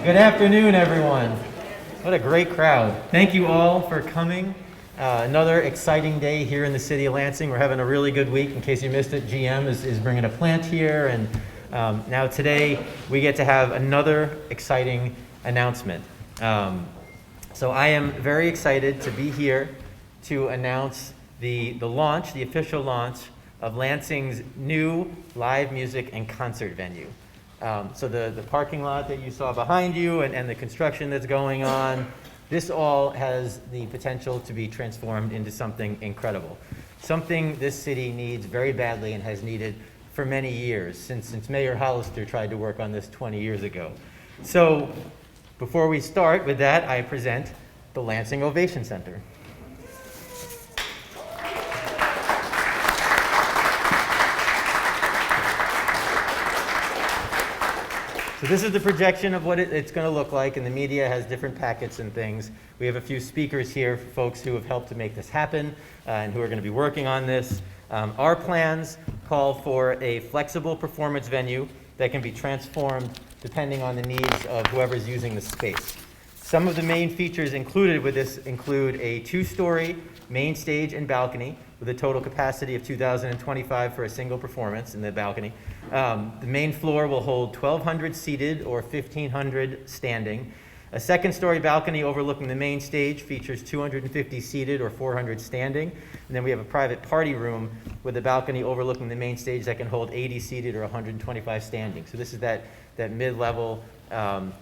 Good afternoon, everyone. What a great crowd. Thank you all for coming. Another exciting day here in the city of Lansing. We're having a really good week. In case you missed it, GM is bringing a plant here, and now today we get to have another exciting announcement. So I am very excited to be here to announce the official launch of Lansing's new live music and concert venue. So the parking lot that you saw behind you and the construction that's going on, this all has the potential to be transformed into something incredible. Something this city needs very badly and has needed for many years, since Mayor Hollister tried to work on this 20 years ago. So before we start with that, I present the Lansing Ovation Center. So this is the projection of what it's going to look like, and the media has different packets and things. We have a few speakers here, folks who have helped to make this happen and who are going to be working on this. Our plans call for a flexible performance venue that can be transformed depending on the needs of whoever's using the space. Some of the main features included with this include a 2-story main stage and balcony with a total capacity of 2,025 for a single performance in the balcony. The main floor will hold 1,200 seated or 1,500 standing. A second-story balcony overlooking the main stage features 250 seated or 400 standing. And then we have a private party room with a balcony overlooking the main stage that can hold 80 seated or 125 standing. So this is that mid-level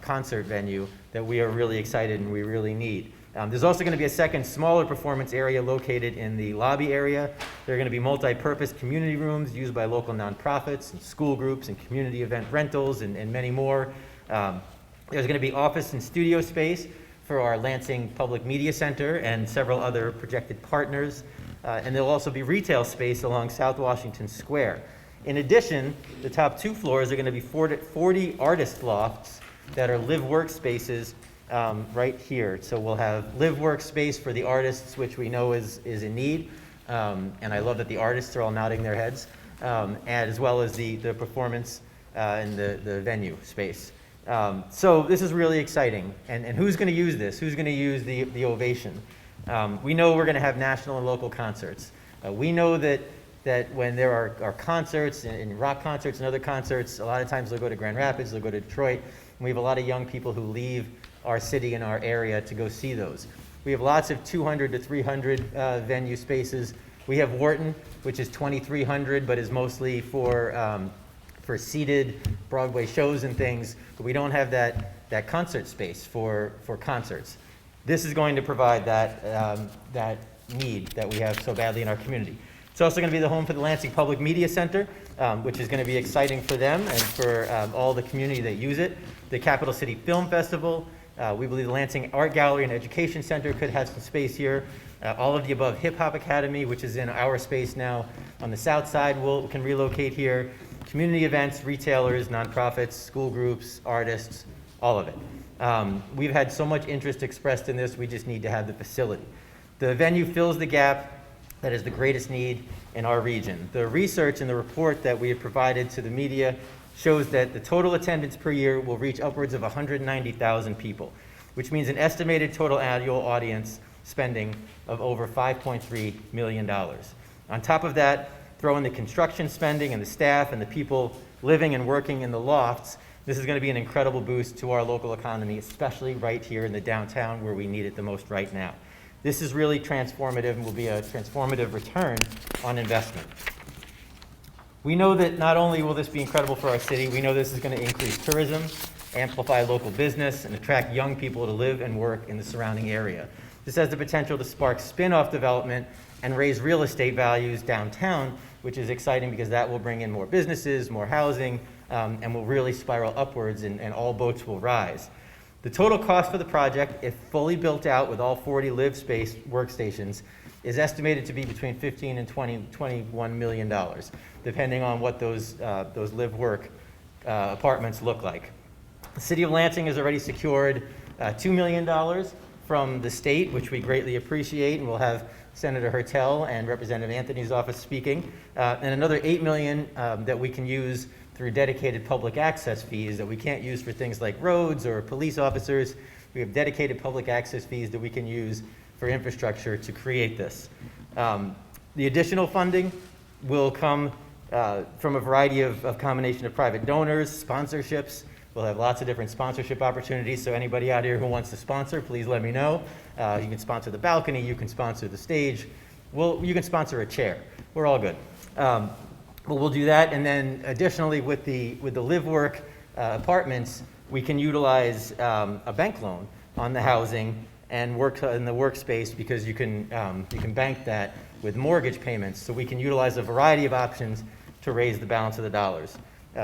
concert venue that we are really excited and we really need. There's also going to be a second smaller performance area located in the lobby area. There are going to be multi-purpose community rooms used by local nonprofits and school groups and community event rentals and many more. There's going to be office and studio space for our Lansing Public Media Center and several other projected partners. And there'll also be retail space along South Washington Square. In addition, the top 2 floors are going to be 40 artist lofts that are live workspaces right here. So we'll have live workspace for the artists, which we know is in need. And I love that the artists are all nodding their heads, and as well as the performance and the venue space. So this is really exciting. And who's going to use this? Who's going to use the Ovation? We know we're going to have national and local concerts. We know that when there are concerts and rock concerts and other concerts, a lot of times they'll go to Grand Rapids, they'll go to Detroit. And we have a lot of young people who leave our city and our area to go see those. We have lots of 200 to 300 venue spaces. We have Wharton, which is 2,300, but is mostly for seated Broadway shows and things. But we don't have that concert space for concerts. This is going to provide that need that we have so badly in our community. It's also going to be the home for the Lansing Public Media Center, which is going to be exciting for them and for all the community that use it. The Capital City Film Festival. We believe the Lansing Art Gallery and Education Center could have some space here. All of the above Hip Hop Academy, which is in our space now on the south side, can relocate here. Community events, retailers, nonprofits, school groups, artists, all of it. We've had so much interest expressed in this, we just need to have the facility. The venue fills the gap that is the greatest need in our region. The research and the report that we have provided to the media shows that the total attendance per year will reach upwards of 190,000 people, which means an estimated total annual audience spending of over $5.3 million. On top of that, throw in the construction spending and the staff and the people living and working in the lofts. This is going to be an incredible boost to our local economy, especially right here in the downtown where we need it the most right now. This is really transformative and will be a transformative return on investment. We know that not only will this be incredible for our city, we know this is going to increase tourism, amplify local business, and attract young people to live and work in the surrounding area. This has the potential to spark spin-off development and raise real estate values downtown, which is exciting because that will bring in more businesses, more housing, and will really spiral upwards and all boats will rise. The total cost for the project, if fully built out with all 40 live space workstations, is estimated to be between $15 and $21 million, depending on what those live work apartments look like. The City of Lansing has already secured $2 million from the state, which we greatly appreciate, and we'll have Senator Hertel and Representative Anthony's office speaking, and another $8 million that we can use through dedicated public access fees that we can't use for things like roads or police officers. We have dedicated public access fees that we can use for infrastructure to create this. The additional funding will come from a variety of combination of private donors, sponsorships. We'll have lots of different sponsorship opportunities, so anybody out here who wants to sponsor, please let me know. You can sponsor the balcony, you can sponsor the stage, you can sponsor a chair. We're all good. But we'll do that, and then additionally with the live work apartments, we can utilize a bank loan on the housing and work in the workspace, because you can bank that with mortgage payments, so we can utilize a variety of options to raise the balance of the dollars.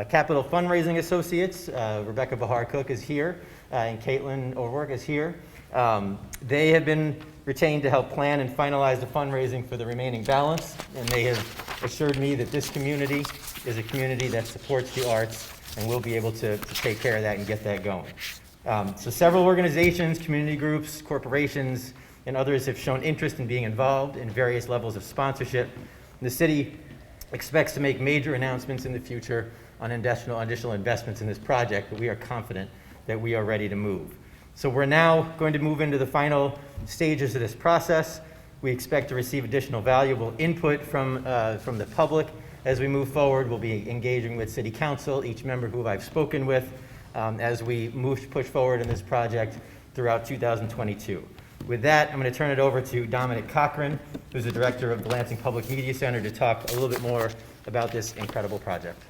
Capital Fundraising Associates, Rebecca Bahar Cook is here, and Caitlin O'Rourke is here. They have been retained to help plan and finalize the fundraising for the remaining balance, and they have assured me that this community is a community that supports the arts, and we'll be able to take care of that and get that going. So several organizations, community groups, corporations, and others have shown interest in being involved in various levels of sponsorship. The city expects to make major announcements in the future on additional investments in this project, but we are confident that we are ready to move. So we're now going to move into the final stages of this process. We expect to receive additional valuable input from the public. As we move forward, we'll be engaging with City Council, each member who I've spoken with, as we push forward in this project throughout 2022. With that, I'm going to turn it over to Dominic COCHRAN, who's the director of the Lansing Public Media Center, to talk a little bit more about this incredible project.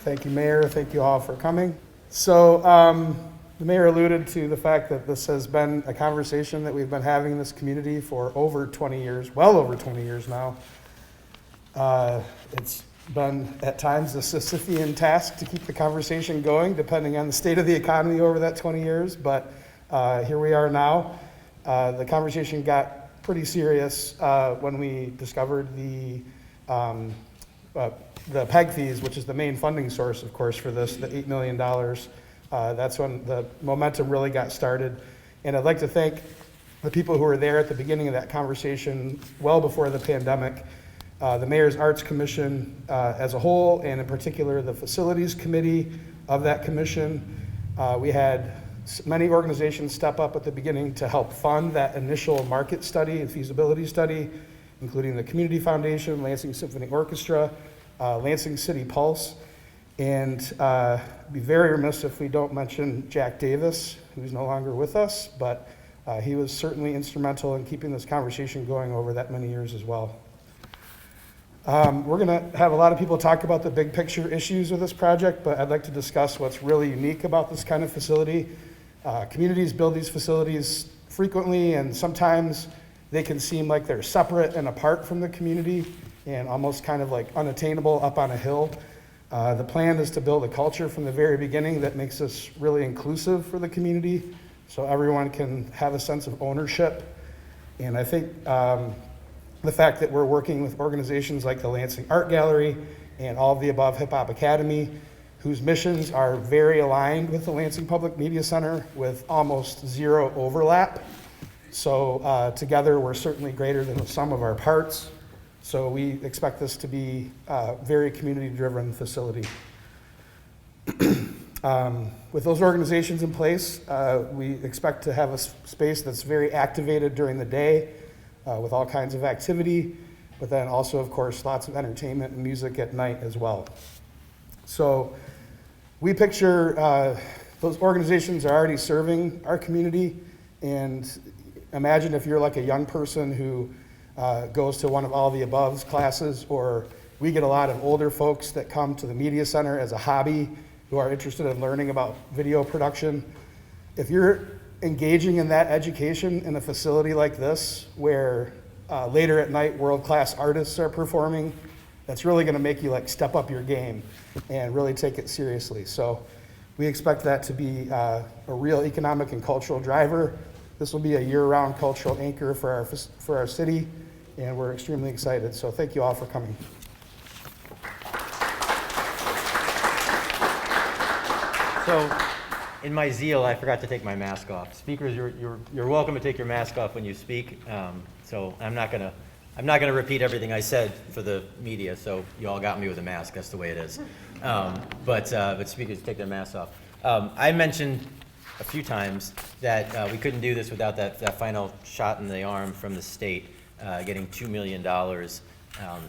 Thank you, Mayor. Thank you all for coming. So the Mayor alluded to the fact that this has been a conversation that we've been having in this community for over 20 years, well over 20 years now. It's been at times a Sisyphean task to keep the conversation going, depending on the state of the economy over that 20 years, but here we are now. The conversation got pretty serious when we discovered the PEG fees, which is the main funding source, of course, for this, the $8 million. That's when the momentum really got started. And I'd like to thank the people who were there at the beginning of that conversation, well before the pandemic. The Mayor's Arts Commission as a whole, and in particular the Facilities Committee of that commission. We had many organizations step up at the beginning to help fund that initial market study and feasibility study, including the Community Foundation, Lansing Symphony Orchestra, Lansing City Pulse, and be very remiss if we don't mention Jack Davis, who's no longer with us, but he was certainly instrumental in keeping this conversation going over that many years as well. We're going to have a lot of people talk about the big picture issues of this project, but I'd like to discuss what's really unique about this kind of facility. Communities build these facilities frequently, and sometimes they can seem like they're separate and apart from the community and almost kind of like unattainable up on a hill. The plan is to build a culture from the very beginning that makes this really inclusive for the community, so everyone can have a sense of ownership. And I think the fact that we're working with organizations like the Lansing Art Gallery and All of the Above Hip Hop Academy, whose missions are very aligned with the Lansing Public Media Center with almost zero overlap. So together we're certainly greater than the sum of our parts. So we expect this to be a very community-driven facility. With those organizations in place, we expect to have a space that's very activated during the day, with all kinds of activity, but then also, of course, lots of entertainment and music at night as well. So we picture those organizations are already serving our community, and imagine if you're like a young person who goes to one of All the Above's classes, or we get a lot of older folks that come to the media center as a hobby who are interested in learning about video production. If you're engaging in that education in a facility like this, where later at night world-class artists are performing, that's really going to make you like step up your game and really take it seriously. So we expect that to be a real economic and cultural driver. This will be a year-round cultural anchor for our city, and we're extremely excited. So thank you all for coming. So, in my zeal, I forgot to take my mask off. Speakers, you're welcome to take your mask off when you speak. So I'm not gonna repeat everything I said for the media, so you all got me with a mask, that's the way it is. But speakers take their masks off. I mentioned a few times that we couldn't do this without that final shot in the arm from the state, getting $2 million.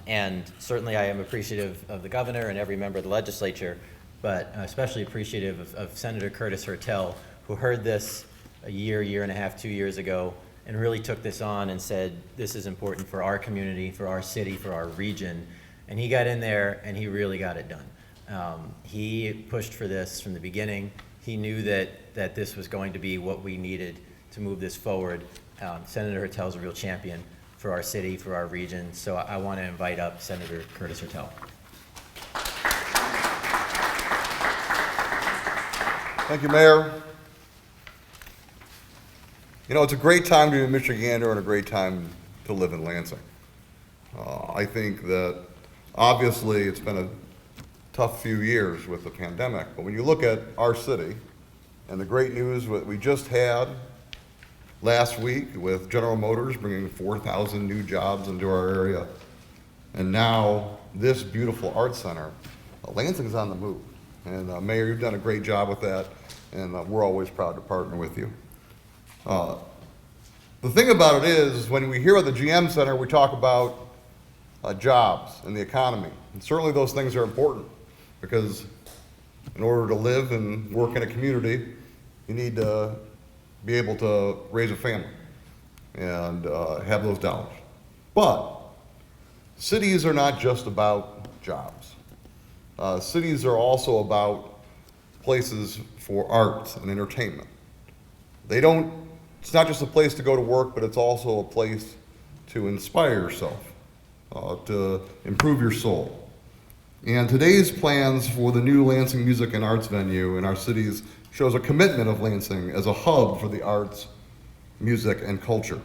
And certainly I am appreciative of the governor and every member of the legislature, but especially appreciative of Senator Curtis Hertel, who heard this a year and a half, 2 years ago, and really took this on and said, this is important for our community, for our city, for our region. And he got in there and he really got it done. He pushed for this from the beginning. He knew that this was going to be what we needed to move this forward. Senator Hertel's a real champion for our city, for our region. So I want to invite up Senator Curtis Hertel. Thank you, Mayor. You know, it's a great time to be a Michigander and a great time to live in Lansing. I think that obviously it's been a tough few years with the pandemic, but when you look at our city and the great news that we just had last week with General Motors bringing 4,000 new jobs into our area, and now this beautiful art center, Lansing's on the move. And Mayor, you've done a great job with that, and we're always proud to partner with you. The thing about it is, when we hear of the GM Center, we talk about jobs and the economy. And certainly those things are important, because in order to live and work in a community, you need to be able to raise a family and have those dollars. But cities are not just about jobs. Cities are also about places for art and entertainment. It's not just a place to go to work, but it's also a place to inspire yourself, to improve your soul. And today's plans for the new Lansing Music and Arts venue in our cities shows a commitment of Lansing as a hub for the arts, music, and culture.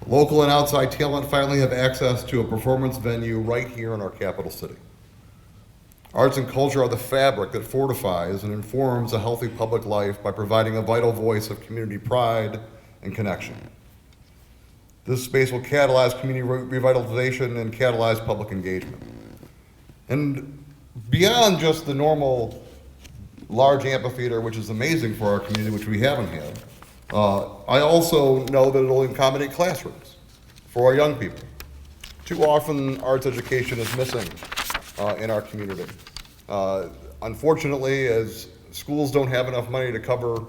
Local and outside talent finally have access to a performance venue right here in our capital city. Arts and culture are the fabric that fortifies and informs a healthy public life by providing a vital voice of community pride and connection. This space will catalyze community revitalization and catalyze public engagement. And beyond just the normal large amphitheater, which is amazing for our community, which we haven't had, I also know that it'll accommodate classrooms for our young people. Too often, arts education is missing in our community. Unfortunately, as schools don't have enough money to cover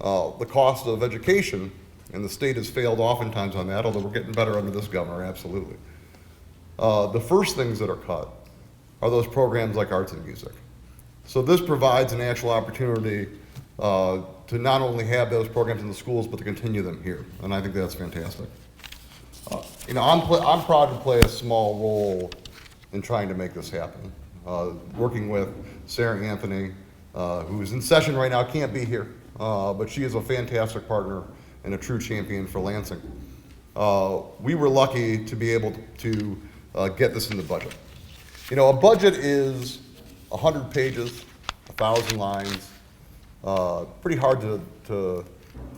the cost of education, and the state has failed oftentimes on that, although we're getting better under this governor, absolutely. The first things that are cut are those programs like arts and music. So this provides an actual opportunity to not only have those programs in the schools, but to continue them here, and I think that's fantastic. I'm proud to play a small role in trying to make this happen. Working with Sarah Anthony, who's in session right now, can't be here, but she is a fantastic partner and a true champion for Lansing. We were lucky to be able to get this in the budget. You know, a budget is 100 pages, 1,000 lines, pretty hard to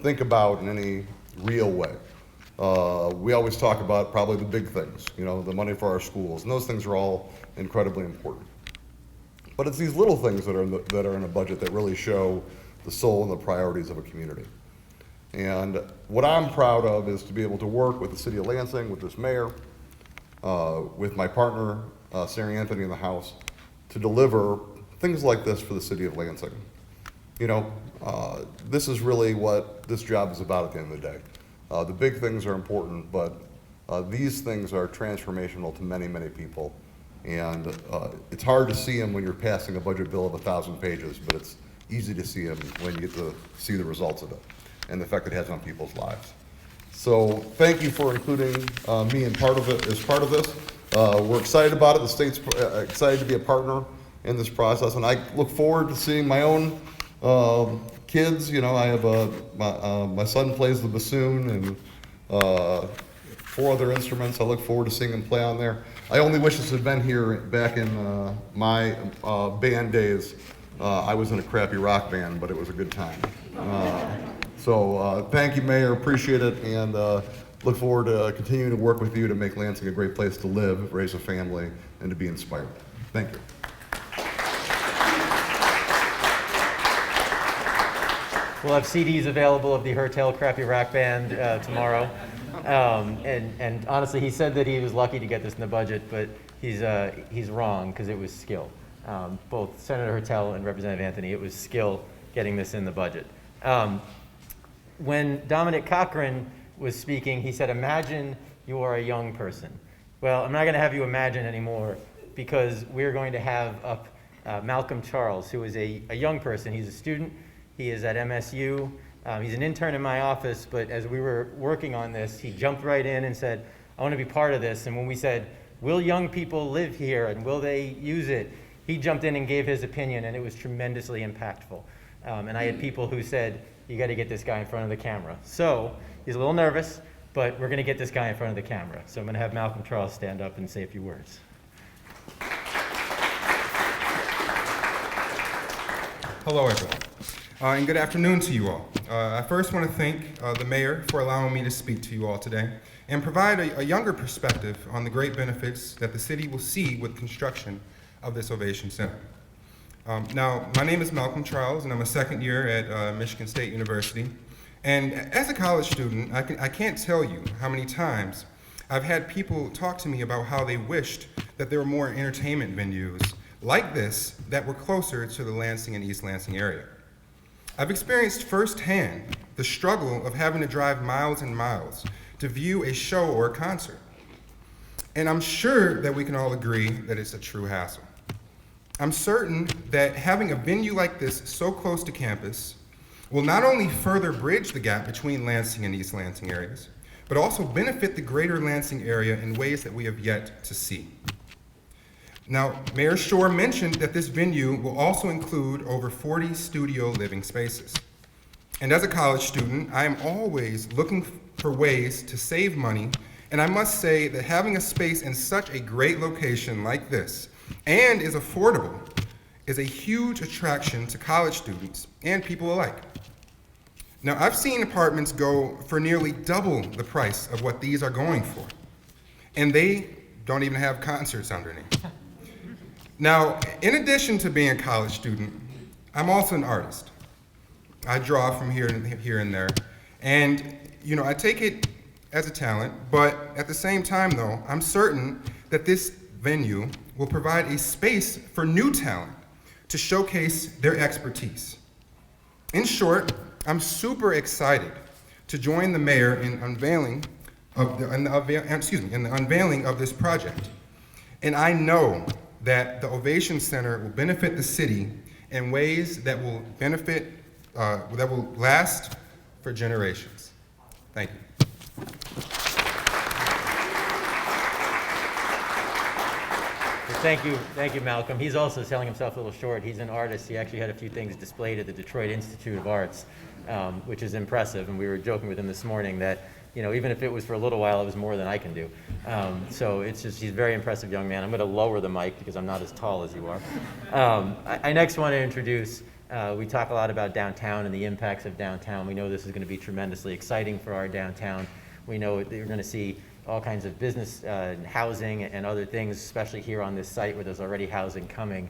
think about in any real way. We always talk about probably the big things, you know, the money for our schools, and those things are all incredibly important. But it's these little things that are in a budget that really show the soul and the priorities of a community. And what I'm proud of is to be able to work with the city of Lansing, with this mayor, with my partner, Sarah Anthony in the House, to deliver things like this for the city of Lansing. You know, this is really what this job is about at the end of the day. The big things are important, but these things are transformational to many, many people. And it's hard to see them when you're passing a budget bill of 1,000 pages, but it's easy to see them when you get to see the results of it and the effect it has on people's lives. So thank you for including me in part of it as part of this. We're excited about it. The state's excited to be a partner in this process, and I look forward to seeing my own kids. You know, I have my son plays the bassoon and 4 other instruments. I look forward to seeing him play on there. I only wish this had been here back in my band days. I was in a crappy rock band, but it was a good time. So thank you, Mayor. Appreciate it. And look forward to continuing to work with you to make Lansing a great place to live, raise a family, and to be inspired. Thank you. We'll have CDs available of the Hertel Crappy Rock Band tomorrow. And honestly, he said that he was lucky to get this in the budget, but he's wrong because it was skill. Both Senator Hertel and Representative Anthony, it was skill getting this in the budget. When Dominic COCHRAN was speaking, he said, imagine you are a young person. Well, I'm not going to have you imagine anymore because we're going to have up Malcolm Charles, who is a young person. He's a student. He is at MSU. He's an intern in my office, but as we were working on this, he jumped right in and said, I want to be part of this. And when we said, will young people live here and will they use it? He jumped in and gave his opinion, and it was tremendously impactful. And I had people who said, you got to get this guy in front of the camera. So he's a little nervous, but we're going to get this guy in front of the camera. So I'm going to have Malcolm Charles stand up and say a few words. Hello, everyone, and good afternoon to you all. I first want to thank the mayor for allowing me to speak to you all today and provide a younger perspective on the great benefits that the city will see with construction of this Ovation Center. Now, my name is Malcolm Charles, and I'm a second year at Michigan State University. And as a college student, I can't tell you how many times I've had people talk to me about how they wished that there were more entertainment venues like this that were closer to the Lansing and East Lansing area. I've experienced firsthand the struggle of having to drive miles and miles to view a show or a concert. And I'm sure that we can all agree that it's a true hassle. I'm certain that having a venue like this so close to campus will not only further bridge the gap between Lansing and East Lansing areas, but also benefit the greater Lansing area in ways that we have yet to see. Now, Mayor SCHOR mentioned that this venue will also include over 40 studio living spaces. And as a college student, I am always looking for ways to save money, and I must say that having a space in such a great location like this, and is affordable, is a huge attraction to college students and people alike. Now, I've seen apartments go for nearly double the price of what these are going for, and they don't even have concerts underneath. Now, in addition to being a college student, I'm also an artist. I draw from here and there, and I take it as a talent, but at the same time though, I'm certain that this venue will provide a space for new talent to showcase their expertise. In short, I'm super excited to join the mayor in the unveiling of this project. And I know that the Ovation Center will benefit the city in ways that will that will last for generations. Thank you. Thank you, Malcolm. He's also selling himself a little short. He's an artist. He actually had a few things displayed at the Detroit Institute of Arts, which is impressive. And we were joking with him this morning that, even if it was for a little while, it was more than I can do. So he's a very impressive young man. I'm going to lower the mic because I'm not as tall as you are. I next want to introduce, we talk a lot about downtown and the impacts of downtown. We know this is going to be tremendously exciting for our downtown. We know that you're going to see all kinds of business and housing and other things, especially here on this site where there's already housing coming.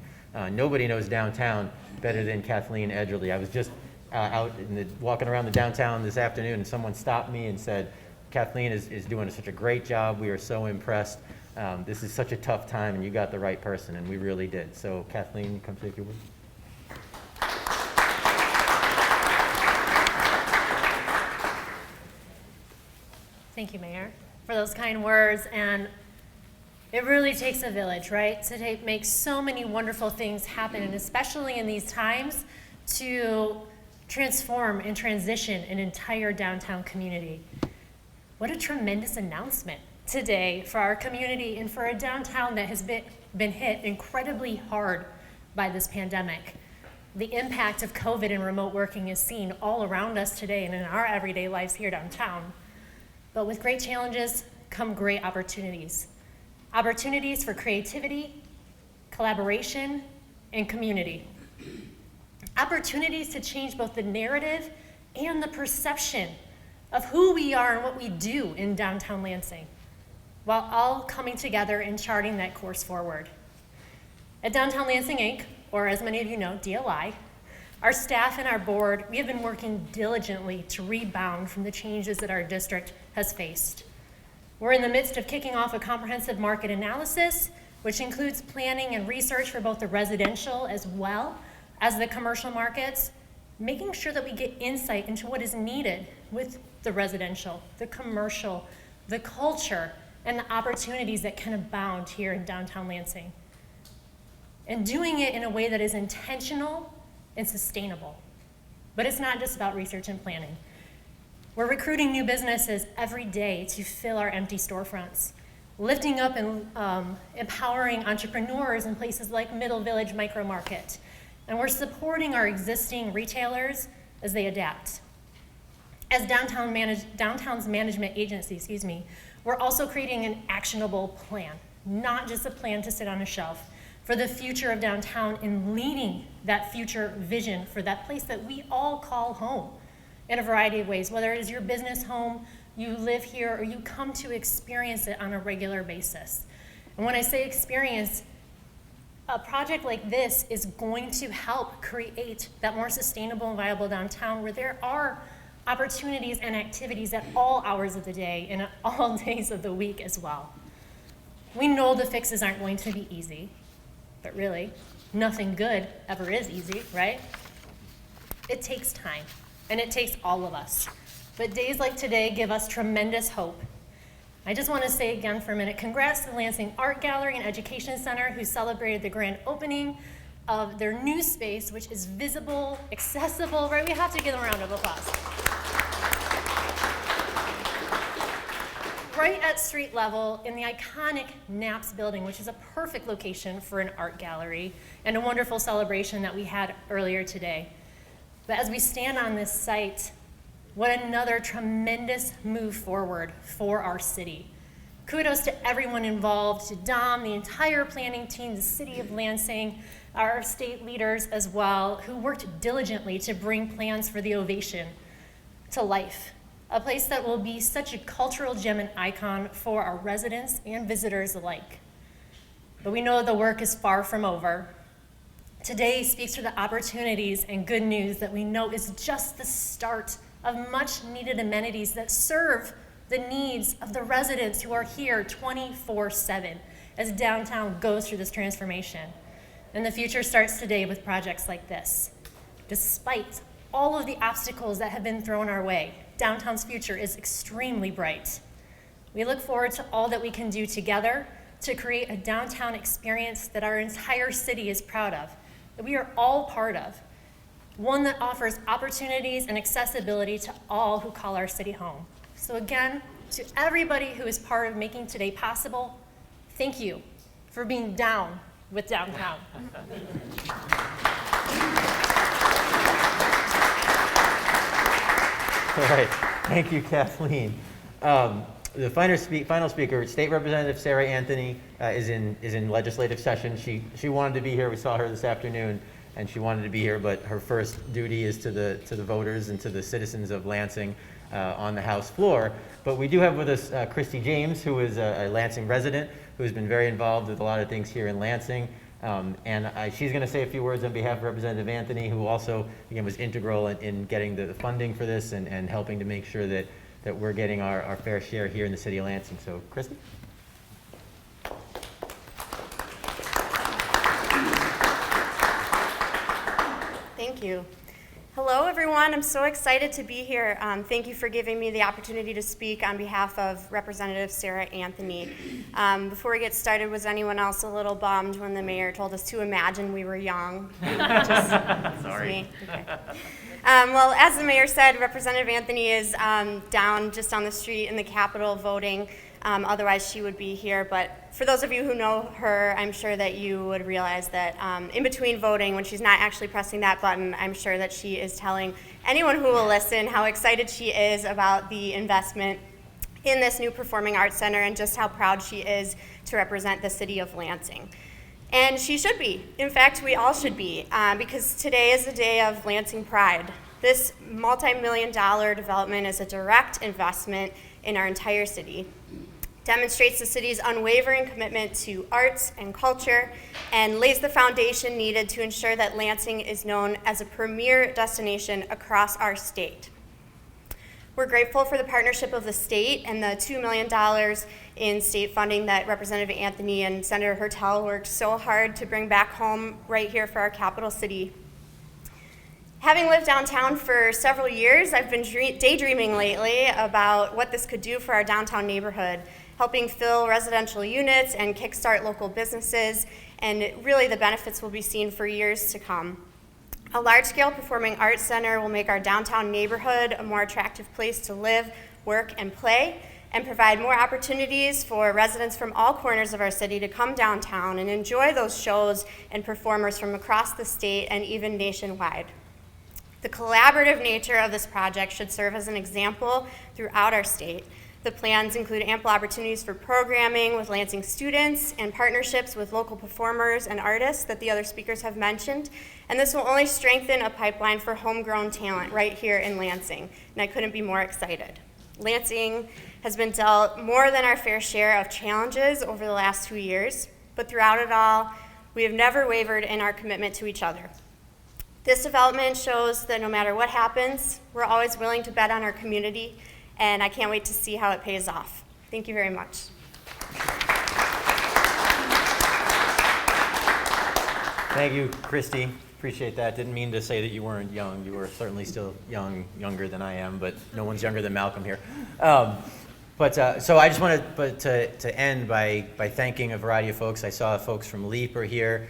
Nobody knows downtown better than Kathleen Edgerly. I was just out walking around the downtown this afternoon, and someone stopped me and said, Kathleen is doing such a great job. We are so impressed. This is such a tough time, and you got the right person, and we really did. So Kathleen, come say a few words. Thank you, Mayor, for those kind words. And it really takes a village, right, to make so many wonderful things happen, and especially in these times, to transform and transition an entire downtown community. What a tremendous announcement today for our community and for a downtown that has been hit incredibly hard by this pandemic. The impact of COVID and remote working is seen all around us today and in our everyday lives here downtown. But with great challenges come great opportunities. Opportunities for creativity, collaboration, and community. Opportunities to change both the narrative and the perception of who we are and what we do in downtown Lansing, while all coming together and charting that course forward. At Downtown Lansing, Inc., or as many of you know, DLI, our staff and our board, we have been working diligently to rebound from the changes that our district has faced. We're in the midst of kicking off a comprehensive market analysis, which includes planning and research for both the residential as well as the commercial markets, making sure that we get insight into what is needed with the residential, the commercial, the culture, and the opportunities that can abound here in downtown Lansing. And doing it in a way that is intentional and sustainable. But it's not just about research and planning. We're recruiting new businesses every day to fill our empty storefronts, lifting up and empowering entrepreneurs in places like Middle Village Micro Market. And we're supporting our existing retailers as they adapt. As Downtown's management agency, we're also creating an actionable plan, not just a plan to sit on a shelf, for the future of downtown and leading that future vision for that place that we all call home in a variety of ways, whether it is your business home, you live here, or you come to experience it on a regular basis. And when I say experience, a project like this is going to help create that more sustainable and viable downtown where there are opportunities and activities at all hours of the day and at all days of the week as well. We know the fixes aren't going to be easy, but really, nothing good ever is easy, right? It takes time, and it takes all of us. But days like today give us tremendous hope. I just want to say again for a minute, congrats to the Lansing Art Gallery and Education Center who celebrated the grand opening of their new space, which is visible, accessible, right? We have to give them a round of applause. Right at street level in the iconic Knapp's building, which is a perfect location for an art gallery and a wonderful celebration that we had earlier today. But as we stand on this site, what another tremendous move forward for our city. Kudos to everyone involved, to Dom, the entire planning team, the city of Lansing, our state leaders as well, who worked diligently to bring plans for the Ovation to life. A place that will be such a cultural gem and icon for our residents and visitors alike. But we know the work is far from over. Today speaks to the opportunities and good news that we know is just the start of much needed amenities that serve the needs of the residents who are here 24/7 as downtown goes through this transformation. And the future starts today with projects like this. Despite all of the obstacles that have been thrown our way, downtown's future is extremely bright. We look forward to all that we can do together to create a downtown experience that our entire city is proud of, that we are all part of, one that offers opportunities and accessibility to all who call our city home. So again, to everybody who is part of making today possible, thank you for being down with downtown. All right, thank you, Kathleen. The final speaker, State Representative Sarah Anthony, is in legislative session. She wanted to be here. We saw her this afternoon, and she wanted to be here. But her first duty is to the voters and to the citizens of Lansing on the House floor. But we do have with us Christy James, who is a Lansing resident, who has been very involved with a lot of things here in Lansing. She's going to say a few words on behalf of Representative Anthony, who also, again, was integral in getting the funding for this and helping to make sure that we're getting our fair share here in the city of Lansing. So, Christy? Thank you. Hello, everyone. I'm so excited to be here. Thank you for giving me the opportunity to speak on behalf of Representative Sarah Anthony. Before we get started, was anyone else a little bummed when the mayor told us to imagine we were young? Sorry. Okay. Well, as the mayor said, Representative Anthony is down just on the street in the Capitol voting. Otherwise, she would be here. But for those of you who know her, I'm sure that you would realize that in between voting, when she's not actually pressing that button, I'm sure that she is telling anyone who will listen how excited she is about the investment in this new Performing Arts Center and just how proud she is to represent the city of Lansing. And she should be. In fact, we all should be, because today is a day of Lansing pride. This multi-million-dollar development is a direct investment in our entire city, demonstrates the city's unwavering commitment to arts and culture, and lays the foundation needed to ensure that Lansing is known as a premier destination across our state. We're grateful for the partnership of the state and the $2 million in state funding that Representative Anthony and Senator Hertel worked so hard to bring back home right here for our capital city. Having lived downtown for several years, I've been daydreaming lately about what this could do for our downtown neighborhood, helping fill residential units and kickstart local businesses, and really the benefits will be seen for years to come. A large-scale performing arts center will make our downtown neighborhood a more attractive place to live, work, and play, and provide more opportunities for residents from all corners of our city to come downtown and enjoy those shows and performers from across the state and even nationwide. The collaborative nature of this project should serve as an example throughout our state. The plans include ample opportunities for programming with Lansing students and partnerships with local performers and artists that the other speakers have mentioned. And this will only strengthen a pipeline for homegrown talent right here in Lansing. And I couldn't be more excited. Lansing has been dealt more than our fair share of challenges over the last 2 years, but throughout it all, we have never wavered in our commitment to each other. This development shows that no matter what happens, we're always willing to bet on our community, and I can't wait to see how it pays off. Thank you very much. Thank you, Christy. Appreciate that. Didn't mean to say that you weren't young. You were certainly still young, younger than I am, but no one's younger than Malcolm here. So I just wanted to end by thanking a variety of folks. I saw folks from LEAP are here,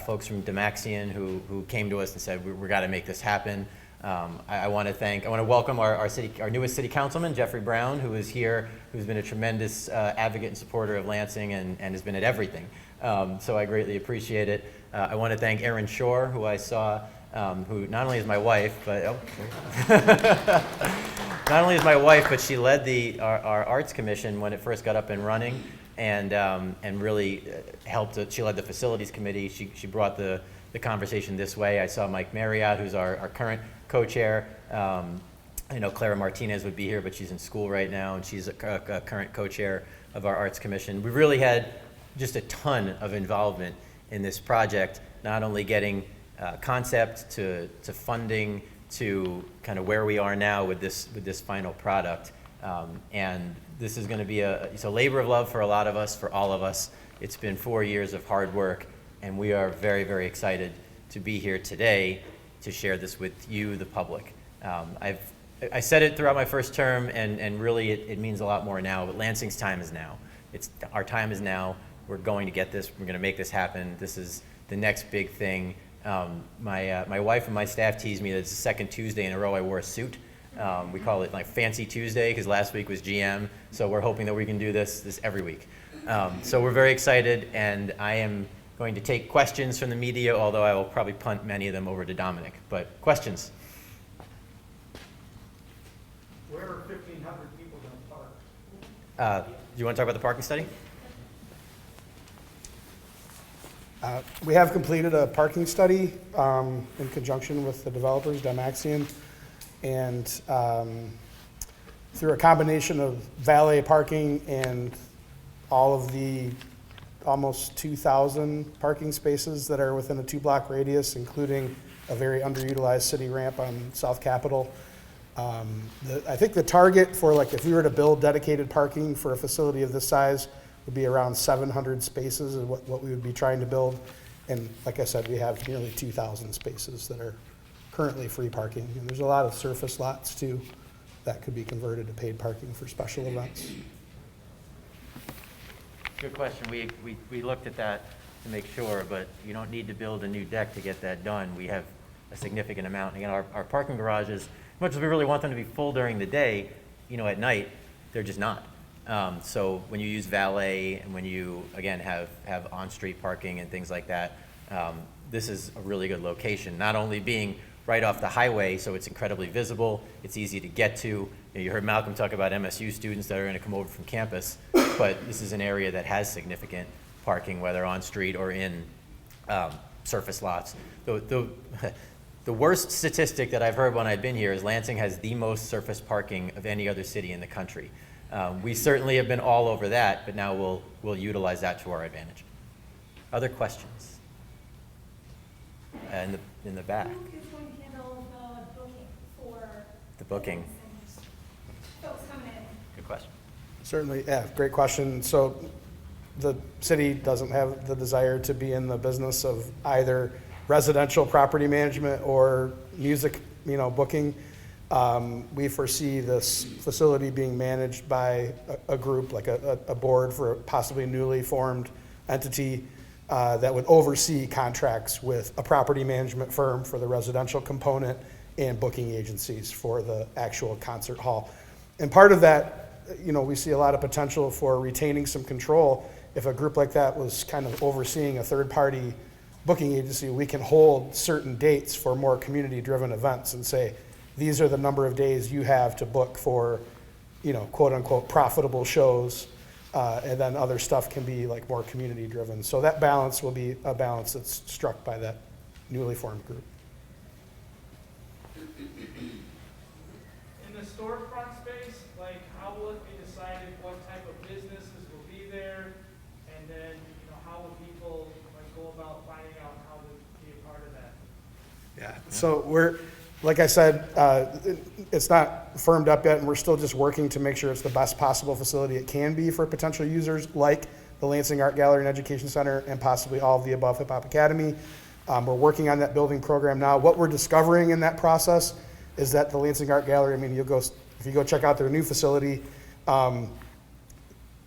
folks from DOMINIC who came to us and said, we got to make this happen. I want to welcome our newest city councilman, Jeffrey Brown, who is here, who's been a tremendous advocate and supporter of Lansing and has been at everything. So I greatly appreciate it. I want to thank Erin Shore, who I saw, who not only is my wife, but not only is my wife, but she led our arts commission when it first got up and running, and really helped. She led the facilities committee. She brought the conversation this way. I saw Mike Marriott, who's our current co-chair. I know Clara Martinez would be here, but she's in school right now, and she's a current co-chair of our arts commission. We really had just a ton of involvement in this project, not only getting concept to funding to kind of where we are now with this final product. And this is going to be it's a labor of love for a lot of us, for all of us. It's been 4 years of hard work, and we are very, very excited to be here today to share this with you, the public. I said it throughout my first term, and really it means a lot more now, but Lansing's time is now. Our time is now. We're going to get this. We're going to make this happen. This is the next big thing. My wife and my staff tease me that it's the second Tuesday in a row I wore a suit. We call it like Fancy Tuesday because last week was GM. So we're hoping that we can do this every week. So we're very excited, and I am going to take questions from the media, although I will probably punt many of them over to Dominic. But questions? Where are 1,500 people going to park? Do you want to talk about the parking study? We have completed a parking study in conjunction with the developers, DOMINIC, and through a combination of valet parking and all of the almost 2,000 parking spaces that are within a 2-block radius, including a very underutilized city ramp on South Capitol. I think the target for, like, if we were to build dedicated parking for a facility of this size would be around 700 spaces is what we would be trying to build. And like I said, we have nearly 2,000 spaces that are currently free parking. And there's a lot of surface lots too that could be converted to paid parking for special events. Good question. We looked at that to make sure, but you don't need to build a new deck to get that done. We have a significant amount. Again, our parking garages, as much as we really want them to be full during the day, at night, they're just not. So when you use valet and when you, again, have on-street parking and things like that, this is a really good location. Not only being right off the highway, so it's incredibly visible, it's easy to get to. You heard Malcolm talk about MSU students that are going to come over from campus, but this is an area that has significant parking, whether on street or in surface lots. The worst statistic that I've heard when I've been here is Lansing has the most surface parking of any other city in the country. We certainly have been all over that, but now we'll utilize that to our advantage. Other questions? In the back, Who is going to handle the booking for? the booking. and folks coming in? Good question. Certainly, yeah, great question. So the city doesn't have the desire to be in the business of either residential property management or music, booking. We foresee this facility being managed by a group, like a board for a possibly newly formed entity that would oversee contracts with a property management firm for the residential component and booking agencies for the actual concert hall. And part of that, we see a lot of potential for retaining some control. If a group like that was kind of overseeing a third-party booking agency, we can hold certain dates for more community-driven events and say, these are the number of days you have to book for, quote-unquote profitable shows, and then other stuff can be like more community-driven. So that balance will be a balance that's struck by that newly formed group. In the storefront space, like how will it be decided what type of businesses will be there? And then, how will people go about finding out how to be a part of that? Yeah, so like I said, it's not firmed up yet, and we're still just working to make sure it's the best possible facility it can be for potential users, like the Lansing Art Gallery and Education Center, and possibly all of the above Hip Hop Academy. We're working on that building program now. What we're discovering in that process is that the Lansing Art Gallery, if you go check out their new facility,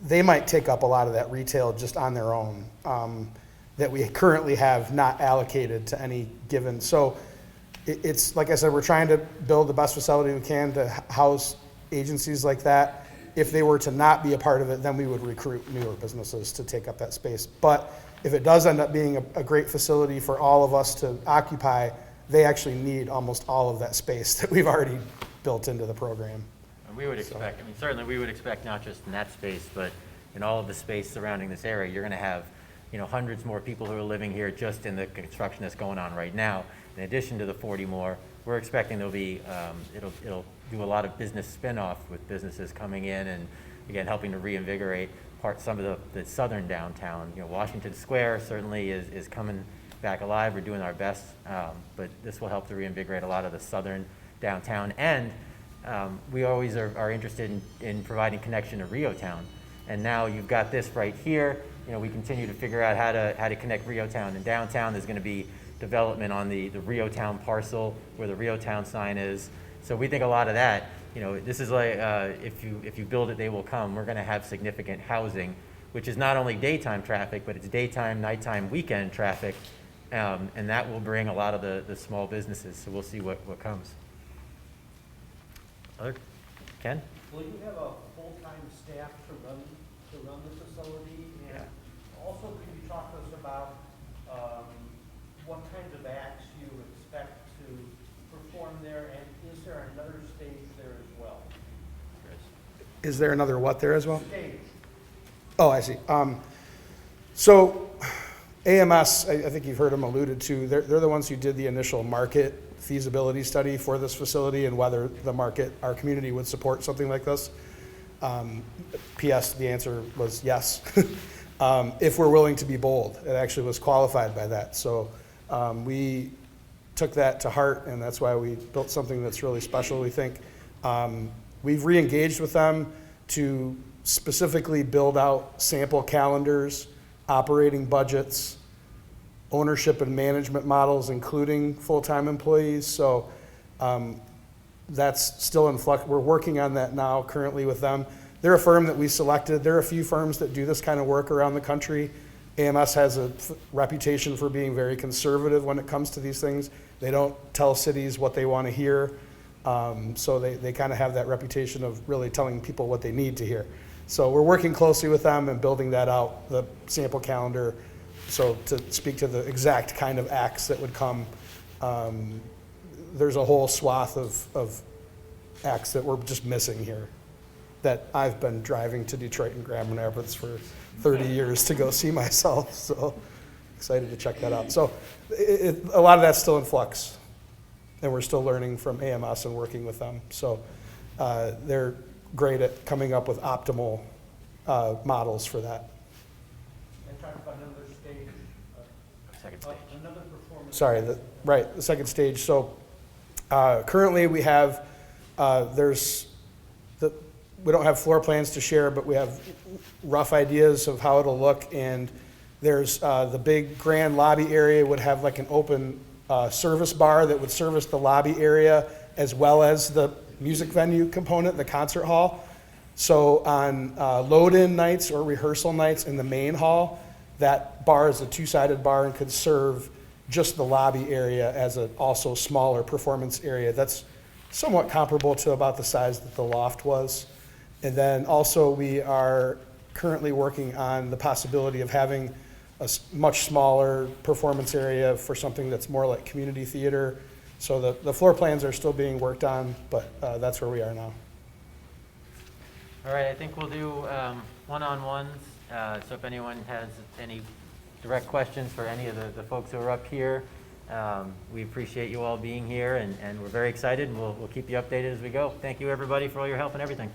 they might take up a lot of that retail just on their own, that we currently have not allocated to any given. So it's, like I said, we're trying to build the best facility we can to house agencies like that. If they were to not be a part of it, then we would recruit newer businesses to take up that space. But if it does end up being a great facility for all of us to occupy, they actually need almost all of that space that we've already built into the program. And we would expect, certainly we would expect not just in that space, but in all of the space surrounding this area, you're gonna have, hundreds more people who are living here just in the construction that's going on right now. In addition to the 40 more, we're expecting there'll be, it'll do a lot of business spin-off with businesses coming in and, again, helping to reinvigorate some of the southern downtown. Washington Square certainly is coming back alive. We're doing our best, but this will help to reinvigorate a lot of the southern downtown. And we always are interested in providing connection to Riotown. And now you've got this right here. We continue to figure out how to connect Riotown and downtown. There's going to be development on the Riotown parcel where the Riotown sign is. So we think a lot of that. This is like if you build it, they will come. We're going to have significant housing, which is not only daytime traffic, but it's daytime, nighttime, weekend traffic, and that will bring a lot of the small businesses. So we'll see what comes. Ken? Will you have a full-time staff to run the facility? And also, could you talk to us about what kinds of acts you expect to perform there, and is there another stage there as well? Is there another what there as well? Stage. Oh, I see. So AMS, I think you've heard them alluded to, they're the ones who did the initial market feasibility study for this facility and whether the market, our community would support something like this. P.S. The answer was yes. If we're willing to be bold. It actually was qualified by that. So we took that to heart, and that's why we built something that's really special, we think. We've re-engaged with them to specifically build out sample calendars, operating budgets, ownership and management models, including full-time employees. So that's still in flux. We're working on that now currently with them. They're a firm that we selected. There are a few firms that do this kind of work around the country. AMS has a reputation for being very conservative when it comes to these things. They don't tell cities what they want to hear. So they kind of have that reputation of really telling people what they need to hear. So we're working closely with them and building that out, the sample calendar. So to speak to the exact kind of acts that would come, there's a whole swath of acts that we're just missing here that I've been driving to Detroit and Grand Rapids for 30 years to go see myself. So excited to check that out. So a lot of that's still in flux. and we're still learning from AMS and working with them. So they're great at coming up with optimal models for that. And talk about another stage. Second stage. Another performance. Sorry, the second stage. So currently we have, we don't have floor plans to share, but we have rough ideas of how it'll look. And there's the big grand lobby area would have like an open service bar that would service the lobby area as well as the music venue component, the concert hall. So on load-in nights or rehearsal nights in the main hall, that bar is a two-sided bar and could serve just the lobby area as an also smaller performance area. That's somewhat comparable to about the size that the loft was. And then also we are currently working on the possibility of having a much smaller performance area for something that's more like community theater. So the floor plans are still being worked on, but that's where we are now. All right, I think we'll do one-on-ones. So if anyone has any direct questions for any of the folks who are up here, we appreciate you all being here, and we're very excited, and we'll keep you updated as we go. Thank you, everybody, for all your help and everything.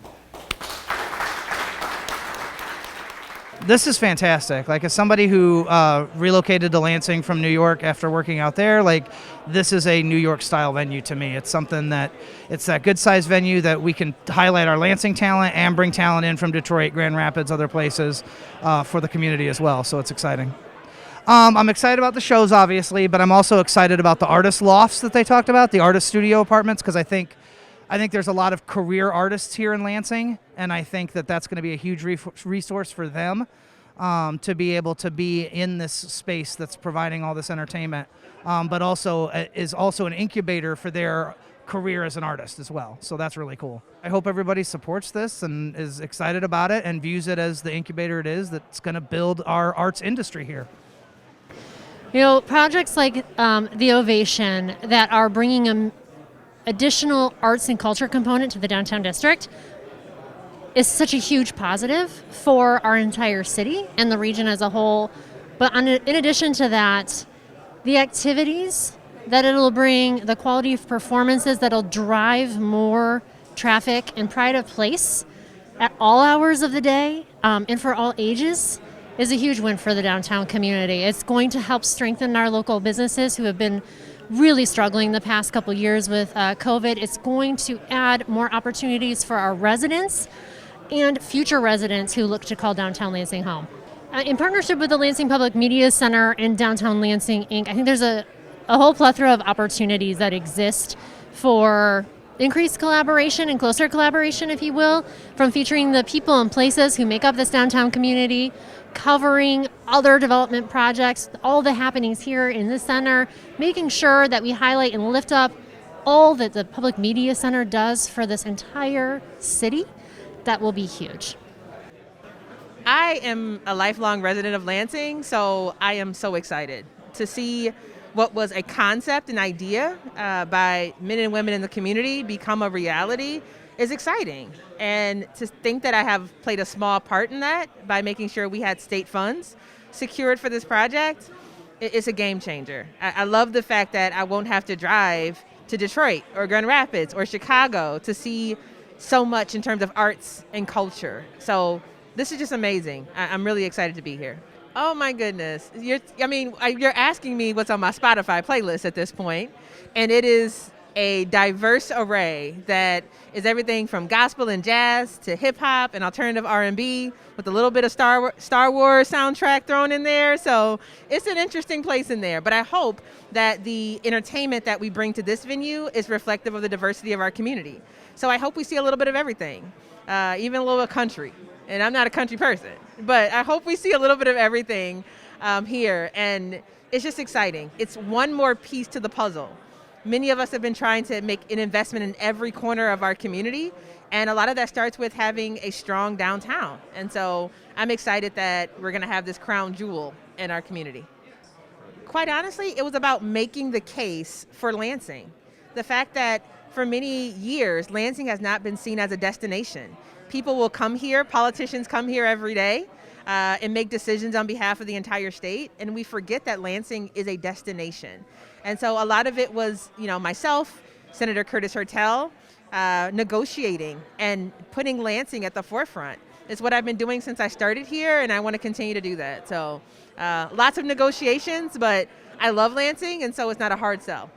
This is fantastic. Like, as somebody who relocated to Lansing from New York after working out there, like, this is a New York style venue to me. It's something that, it's that good sized venue that we can highlight our Lansing talent and bring talent in from Detroit, Grand Rapids, other places for the community as well. So it's exciting. I'm excited about the shows, obviously, but I'm also excited about the artist lofts that they talked about, the artist studio apartments, because I think there's a lot of career artists here in Lansing, and I think that that's going to be a huge resource for them to be able to be in this space that's providing all this entertainment, but also is also an incubator for their career as an artist as well. So that's really cool. I hope everybody supports this and is excited about it and views it as the incubator it is that's going to build our arts industry here. You know, projects like the Ovation that are bringing an additional arts and culture component to the downtown district is such a huge positive for our entire city and the region as a whole. But in addition to that, the activities that it'll bring, the quality of performances that'll drive more traffic and pride of place at all hours of the day and for all ages is a huge win for the downtown community. It's going to help strengthen our local businesses who have been really struggling the past couple years with COVID. It's going to add more opportunities for our residents and future residents who look to call downtown Lansing home. In partnership with the Lansing Public Media Center and Downtown Lansing, Inc., I think there's a whole plethora of opportunities that exist for increased collaboration and closer collaboration, if you will, from featuring the people and places who make up this downtown community, covering other development projects, all the happenings here in this center, making sure that we highlight and lift up all that the Public Media Center does for this entire city. That will be huge. I am a lifelong resident of Lansing, so I am so excited to see what was a concept, an idea by men and women in the community become a reality is exciting. And to think that I have played a small part in that by making sure we had state funds secured for this project, it's a game changer. I love the fact that I won't have to drive to Detroit or Grand Rapids or Chicago to see so much in terms of arts and culture. So this is just amazing. I'm really excited to be here. Oh my goodness. You're asking me what's on my Spotify playlist at this point, and it is a diverse array that is everything from gospel and jazz to hip hop and alternative R&B with a little bit of Star Wars soundtrack thrown in there. So it's an interesting place in there. But I hope that the entertainment that we bring to this venue is reflective of the diversity of our community. So I hope we see a little bit of everything, even a little country. And I'm not a country person, but I hope we see a little bit of everything here. And it's just exciting. It's one more piece to the puzzle. Many of us have been trying to make an investment in every corner of our community, and a lot of that starts with having a strong downtown. And so I'm excited that we're going to have this crown jewel in our community. Quite honestly, it was about making the case for Lansing. The fact that for many years, Lansing has not been seen as a destination. People will come here, politicians come here every day, and make decisions on behalf of the entire state. And we forget that Lansing is a destination. And so a lot of it was, myself, Senator Curtis Hertel, negotiating and putting Lansing at the forefront. It's what I've been doing since I started here, and I want to continue to do that. So lots of negotiations, but I love Lansing, and so it's not a hard sell.